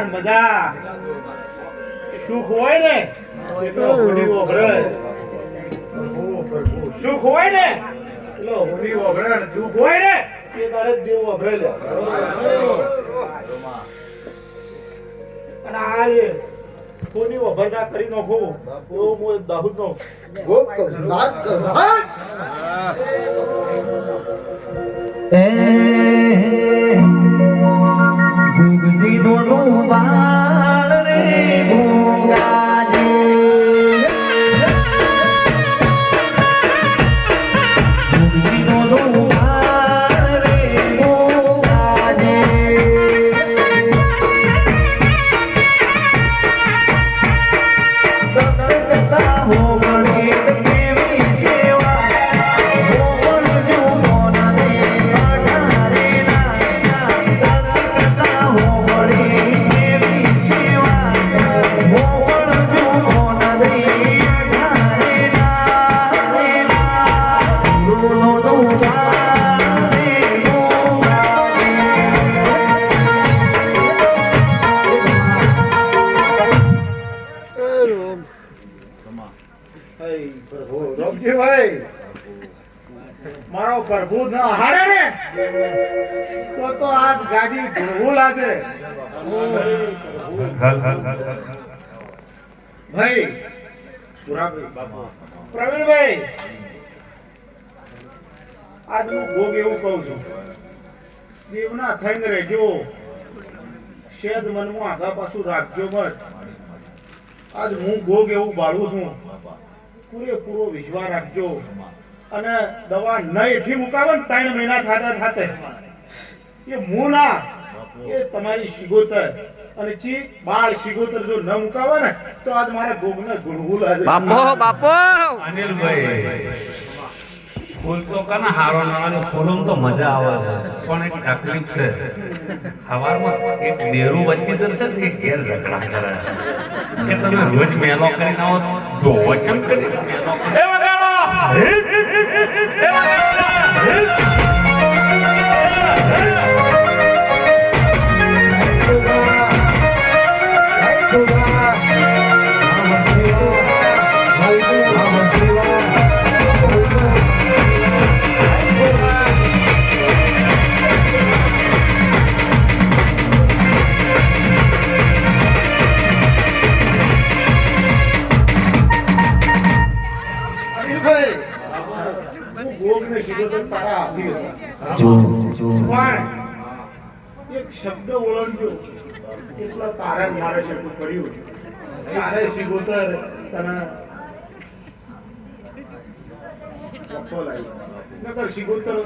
મજા સુખ હોય ને એટલો હોડી ઓગળે સુખ હોય ને એટલો હોડી ઓગળે દુઃખ હોય ને એ તારે દેવું ઓગળે લે અને આ કોની ઓભરદા કરી નાખો ઓ મો દાહુદ નો ગોપ વાત કર એ ગુગજી દોનો બાળ રે ગોગાજી ગુગજી દોનો બાળ રે ગોગાજી કસા હો ગણે કેવી સેવા ગોવળ જો મોના દે અઢારે ના કસા હો મારો પ્રભુ ના હાડે ને તો આજ ગાડી ધોવું લાગે ભાઈ પ્રવીણભાઈ આજ હું ભોગ એવું કહું છું દેવના થઈને રહેજો શેદ મનમાં આગા પાછું રાખજો મત આજ હું ભોગ એવું બાળું છું પૂરેપૂરો વિશ્વાસ રાખજો અને દવા નહીં એઠી મુકાવે ને 3 મહિના થાતે એ મુના એ તમારી શિગોતર અને ચી બાળ શિગોતર જો ન મુકાવે ને તો આજ મારા ભોગને ગુણવું લાગે બાપો અનિલભાઈ ફૂલ તો કને હારો નાનો ફૂલમ તો મજા આવે છે પણ એક તકલીફ છે સવારમાં એક ડેરું વચ્ચે દર્શન કે ઘેર ઝઘડા કરે કે તમે રોજ મેલો કરીને આવો તો કેમ કરી મેલો એ વગાડો એ વગાડો એક શબ્દ ઓળંજો એટલા તારે મારે શબ્દ પડ્યું તારે શિગોતર તને નકર શિગોતર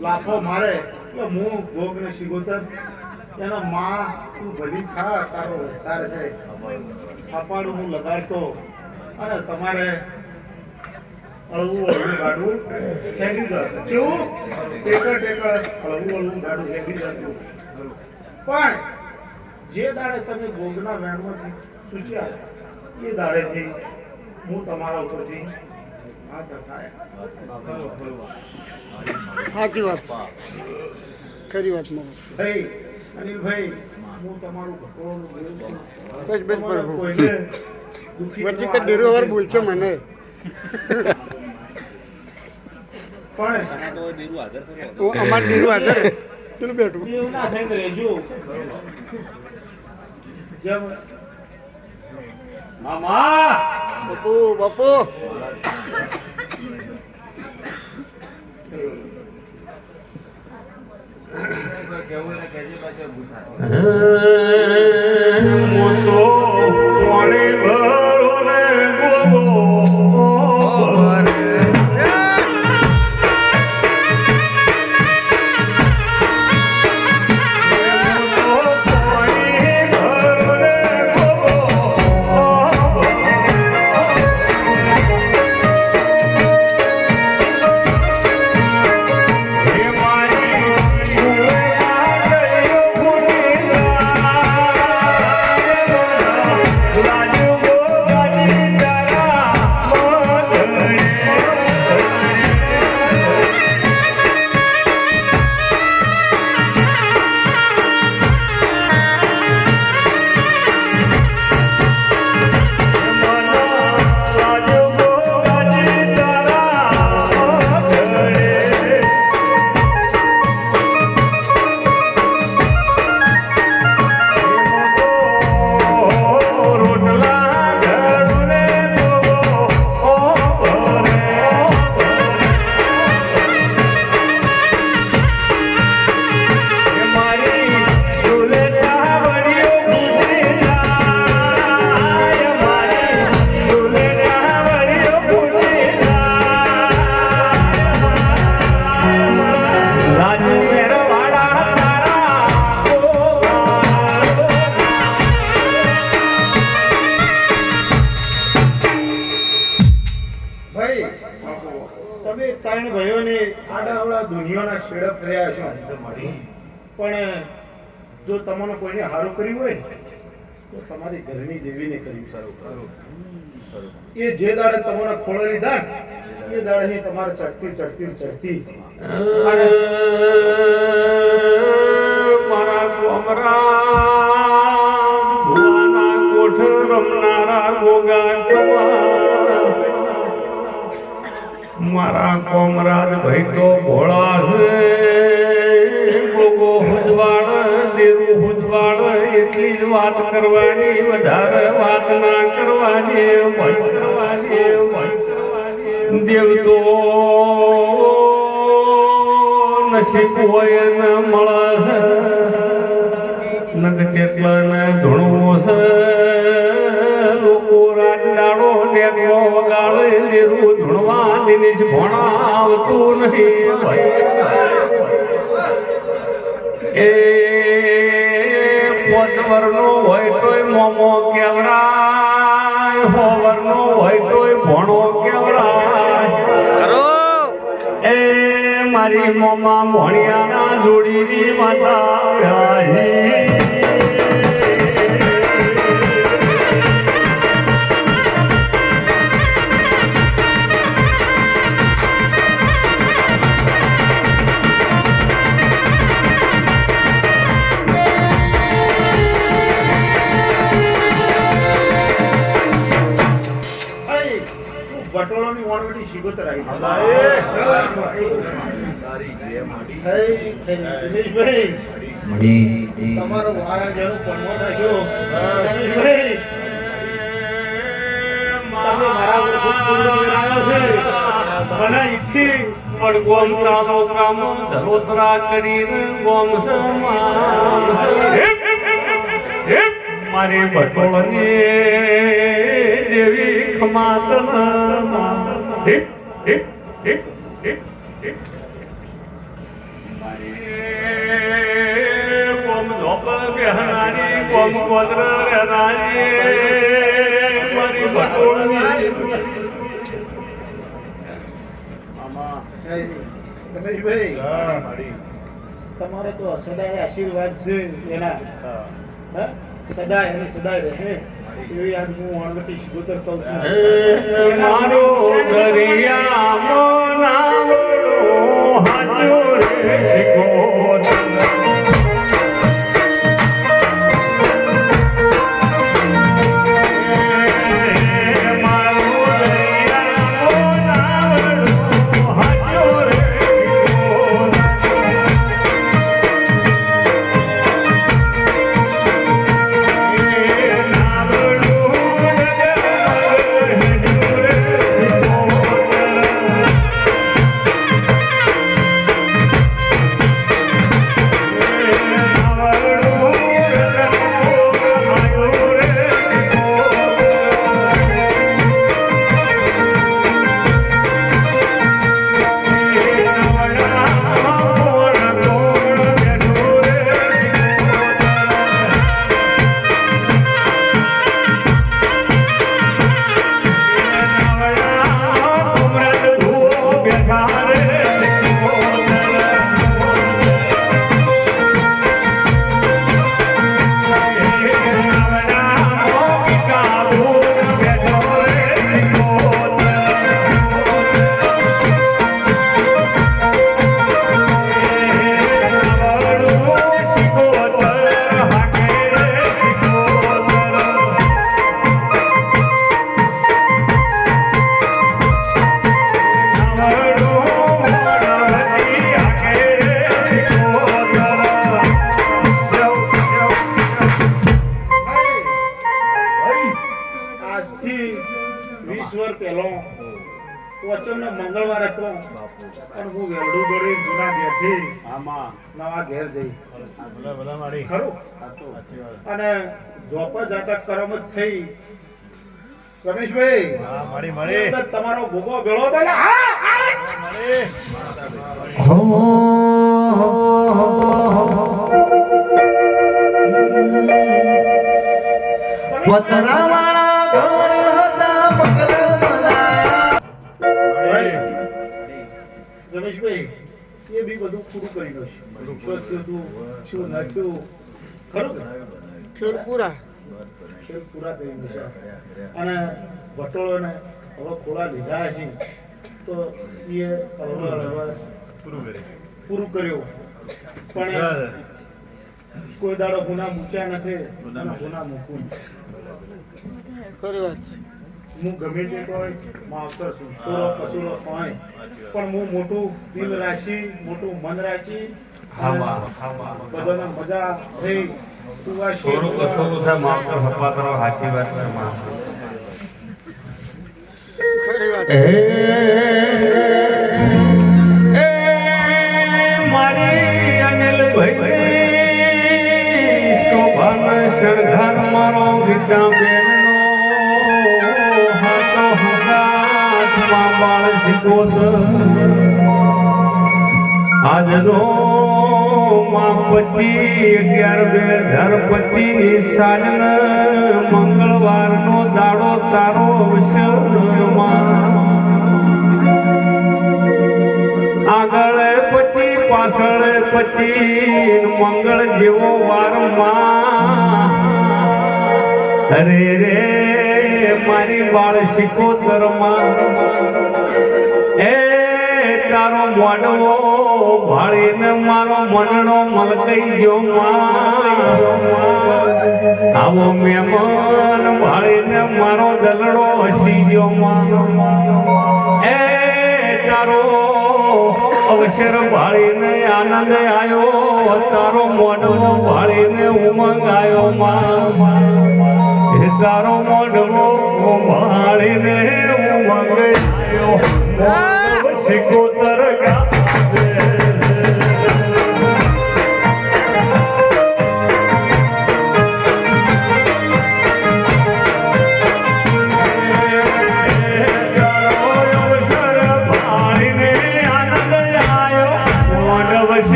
લાફો મારે એટલે હું ભોગ ને શિગોતર એના માં તું ભલી થા તારો વિસ્તાર છે અપાડું હું લગાડતો અને તમારે હળવું ગાડું હેડી જાય કેવું ટેકર હળવું ગાડું હેડી જતું પણ જે દાડે તમે ભોગના વેણમાંથી સૂચ્યા એ દાડેથી હું તમારા ઉપરથી હાથ હટાયા. સાચી વાત ખરી વાત મારો ભાઈ અનિલભાઈ, હું તમારું ભગવાનનું બોલું છું. બસ બસ તમારા પ્રભુ કોઈને દુઃખી વચ્ચે કરવા તો ડેરો વાર બોલશો મને પણ અમાર ડેરો હાજર પેલું બેઠું એવું ના થઈને રહેજો. જેમ મામા બાપુ બાપુ મોસો કોણે ભરો ને ગોગો ભાઈ, તમે ત્રણ ભાઈઓને આડાઅવળા દુનિયાના છેડે ફર્યા છો, પણ જો તમને કોઈને હારું કર્યું હોય ને, તો તમારી ઘરની દેવીને કર્યું. એ જે દાડે તમને ખોળો લીધા ને, એ દાડે તમારે ચડતી ચડતી ચડતી અને મારા ગોમરા ભુવાના કોઠ રમનારા ગોગા ખમા મારા કોમરાજ ભાઈ તો ભોળા છે ગોગો હુજવાડ દેરું હુજવાડ એટલી જ વાત કરવાની વધારે વાત ના કરવાની ભય કરવાની દેવ તો નસીબ હોય ને મળે છે નગ ચેતલાને ધૂણવું છે લોકો રાત દાડો ટેકો વગાડે દેરું ધૂણવા દિનેશ ભોણા આવતું નહીં એ 5 વર્ષનો હોય તોય મોમો કેવરાય 6 વર્ષનો હોય તોય ભોણો કેવરાય એ મારી મોમા ભોણિયાના જોડીની માતા બટોળાની ઓલરેડી શિગોતર આવી દિનેશભાઈ, તમારો વાયા જેનું પણવો નાખ્યો. દિનેશભાઈ, તમે મારા ઉપર ખૂબ પુણ્ય કરાયો છે. મને ઈથી પણ ગોમ તાલુકામાં ધરોતરા કરીને ગોમ મારી બટોળની દેવી ખમાતન ગોમ ધોપ બેહનારી ગોમ કોદર રહેનારી મારી બટોળની રમેશભાઈ, તમારે તો સદાય આશીર્વાદ છે એના. હે? સદાય અને સદાય રહે એવી આજ હું વણવટી સિગોતર કહું છું. મારો દરિયાનો નાવડો હાજો રે શિકોતર. આજથી 20 વર્ષ પહેલો વચનનો મંગળવાર હતો પણ હું વેલડું દોડી જૂના ઘેરથી નવા ઘેર જઈ ખરું અને જોપ જાતક કરમ જ થઈ. રમેશભાઈ તમારો ભોગો ભેળો હતો ને? પથરાવાળા ઘર હતા મગલ બનાયા. રમેશભાઈ એ બી બધું પૂરું કરી દો છે. શું થયું, શું નાખ્યું ખરું ને? ખેલ પૂરા ખેલ પૂરા કરી દો અને ભટોળોને હવે ખોળા લીધા છે તો એ હવે પૂરું કર્યું પણ કોઈ દાડો ગુના મૂક્યા નથી અને ગુના મૂકવું. ખરી વાત છે. હું ગમે તે કોઈ માવતર છું, સોરો કસૂરો હોય પણ હું મોટું દિલ રાશી, મોટું મન રાશી બધાને મજા થઈ. સોરું કસોરું થાય માવતર હપવા કરો સાચી વાત છે માં. ખરી વાત એ મારી અનિલભાઈ શોભાના શણગાર મારો ગીતા બેનનો હાથો હગાથમાં બાળ શીખોતર. આજનો માં 25/11/2025 ની સાંજન મંગળવારનો દાડો તારો અવસરમાં આગળ 25 પાછળ 25 મંગળ જેવો વારમાં અરે રે મારી બાળ શિકોતરમાં એ તારો મોડવો ભાળીને મારો મનનો મલકાઈ ગયો માં. આવો મહેમાન ભાળીને મારો દલડો હસી ગયો માં. એ તારો અવસર ભાળીને આનંદ આવ્યો, તારો મોડવો ભાળીને ઉમંગ આવ્યો માં. એ તારો મોડવો ભાળીને ઉમંગ આવ્યો. શિકોતર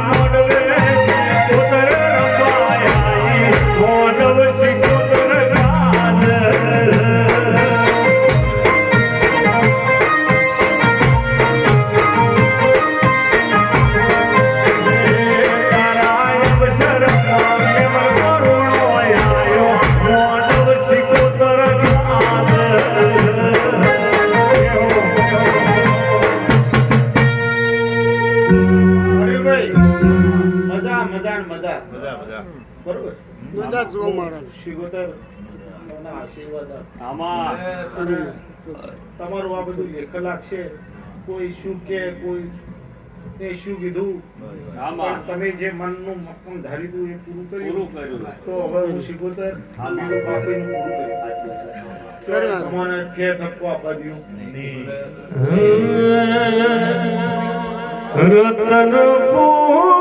મોડવે બધા જો મહારાજ શિગોતર તમને આશીર્વાદ આપે. કરી તમારું આ બધું લેખ લાગશે, કોઈ શું કે કોઈ એ શું કીધું, પણ તમે જે મનનું મક્કમ ધારી હતું એ પૂરું કર્યું. તો હવે હું શિગોતર બીજું બાપીનું પૂરું કર્યું. તો તમારે ફેર ધક્કો આપવા દઉં નહીં. રતનપુર